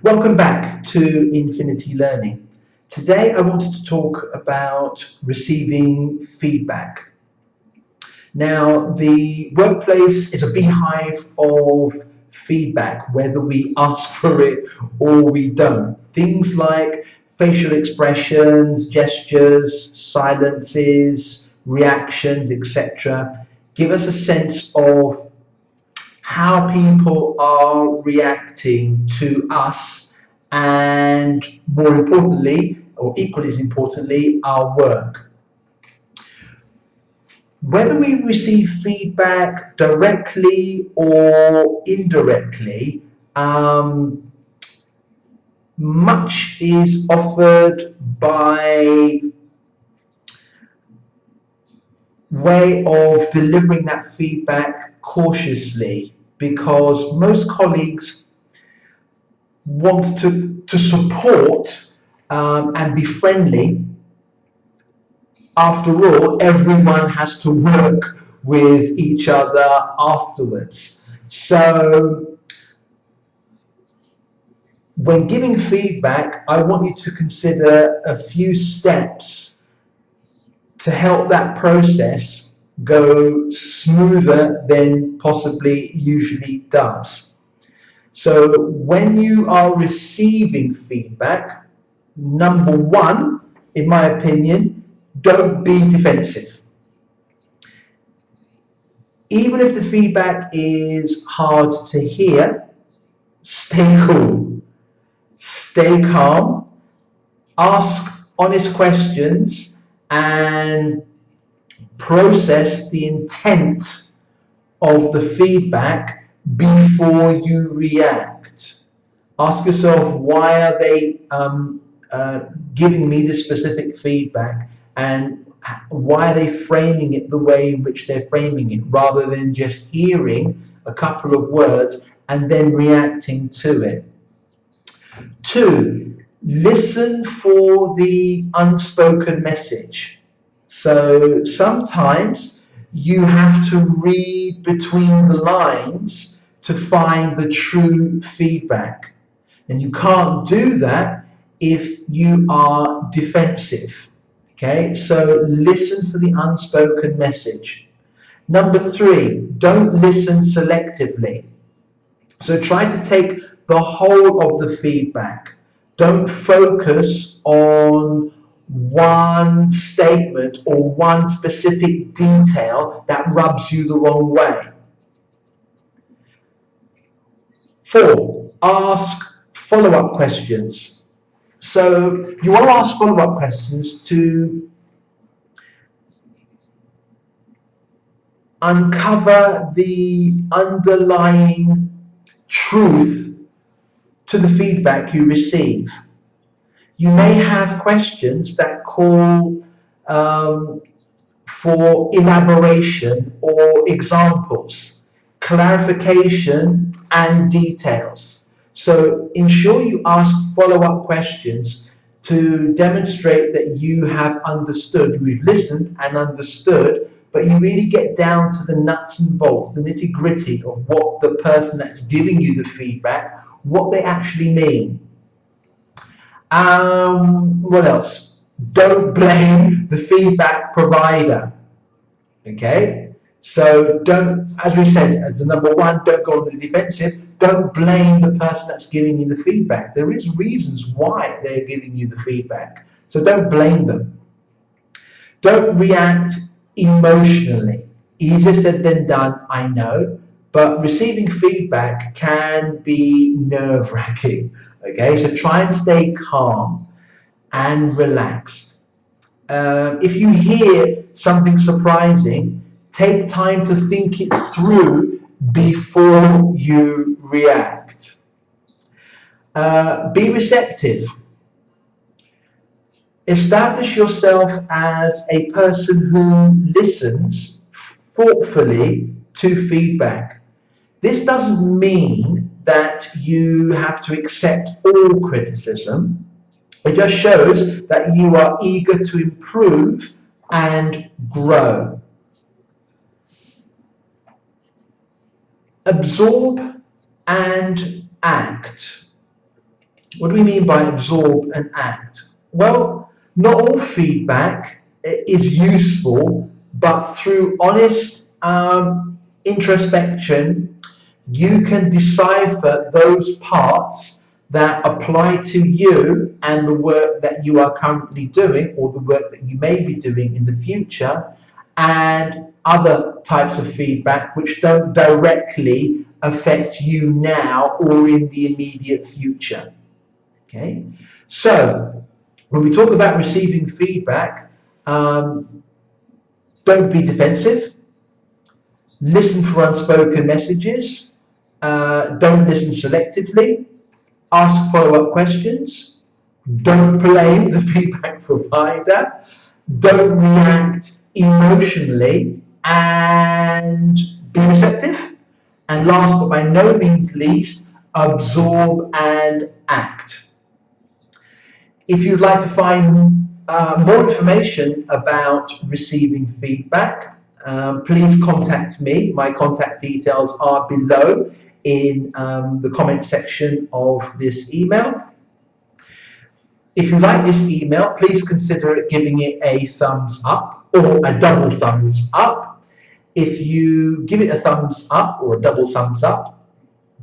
Welcome back to Infinity Learning. Today I wanted to talk about receiving feedback. Now, the workplace is a beehive of feedback, whether we ask for it or we don't. Things like facial expressions, gestures, silences, reactions, etc., give us a sense of how people are reacting to us and, more importantly, or equally as importantly, our work. Whether we receive feedback directly or indirectly, much is offered by way of delivering that feedback cautiously, because most colleagues want to support and be friendly. After all, everyone has to work with each other afterwards. So, when giving feedback, I want you to consider a few steps to help that process go smoother than possibly usually does. So, when you are receiving feedback, number one, in my opinion, don't be defensive. Even if the feedback is hard to hear, stay cool, stay calm, ask honest questions, and process the intent of the feedback before you react. Ask yourself, why are they giving me this specific feedback, and why are they framing it the way in which they're framing it, rather than just hearing a couple of words and then reacting to it. Two, listen for the unspoken message. So sometimes you have to read between the lines to find the true feedback. And you can't do that if you are defensive. Okay, so listen for the unspoken message. Number three, don't listen selectively. So try to take the whole of the feedback. Don't focus on one statement or one specific detail that rubs you the wrong way. Four, ask follow up questions. So you want to ask follow up questions to uncover the underlying truth to the feedback you receive. You may have questions that call um, for elaboration or examples, clarification, and details. So ensure you ask follow up questions to demonstrate that you have understood, you've listened and understood, but you really get down to the nuts and bolts, the nitty gritty of what the person that's giving you the feedback, what they actually mean. What else? Don't blame the feedback provider. Okay? So don't, as we said, as the number one, don't go on the defensive. Don't blame the person that's giving you the feedback. There is reasons why they're giving you the feedback. So don't blame them. Don't react emotionally. Easier said than done, I know, but receiving feedback can be nerve wracking. Okay, so try and stay calm and relaxed. If you hear something surprising, take time to think it through before you react. Be receptive. Establish yourself as a person who listens thoughtfully to feedback. This doesn't mean that you have to accept all criticism. It just shows that you are eager to improve and grow. Absorb and act. What do we mean by absorb and act? Well, not all feedback is useful, but through honest introspection, you can decipher those parts that apply to you and the work that you are currently doing or the work that you may be doing in the future, and other types of feedback which don't directly affect you now or in the immediate future. Okay, so when we talk about receiving feedback, don't be defensive. Listen for unspoken messages. Don't listen selectively. Ask follow-up questions. Don't blame the feedback provider. Don't react emotionally, and be receptive. And last but by no means least, absorb and act. If you'd like to find more information about receiving feedback, please contact me. My contact details are below in the comment section of this email. If you like this email, please consider giving it a thumbs up or a double thumbs up. If you give it a thumbs up or a double thumbs up,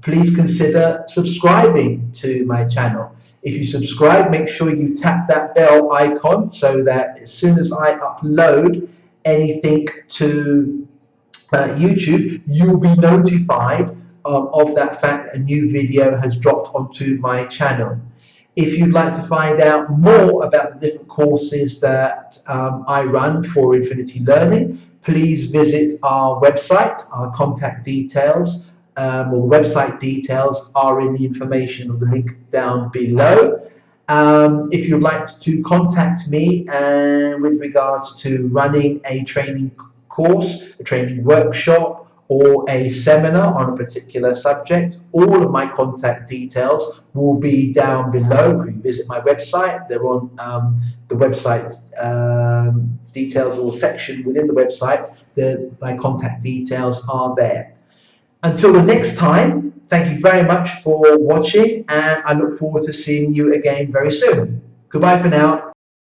please consider subscribing to my channel. If you subscribe, make sure you tap that bell icon so that as soon as I upload anything to YouTube, you will be notified of that fact that a new video has dropped onto my channel. If you'd like to find out more about the different courses that I run for Infinity Learning, please visit our website. Our contact details or the website details are in the information or the link down below. If you'd like to contact me with regards to running a training course, a training workshop, or a seminar on a particular subject, all of my contact details will be down below. If you visit my website, they're on the website details or section within the website. My contact details are there. Until the next time, thank you very much for watching, and I look forward to seeing you again very soon. Goodbye for now.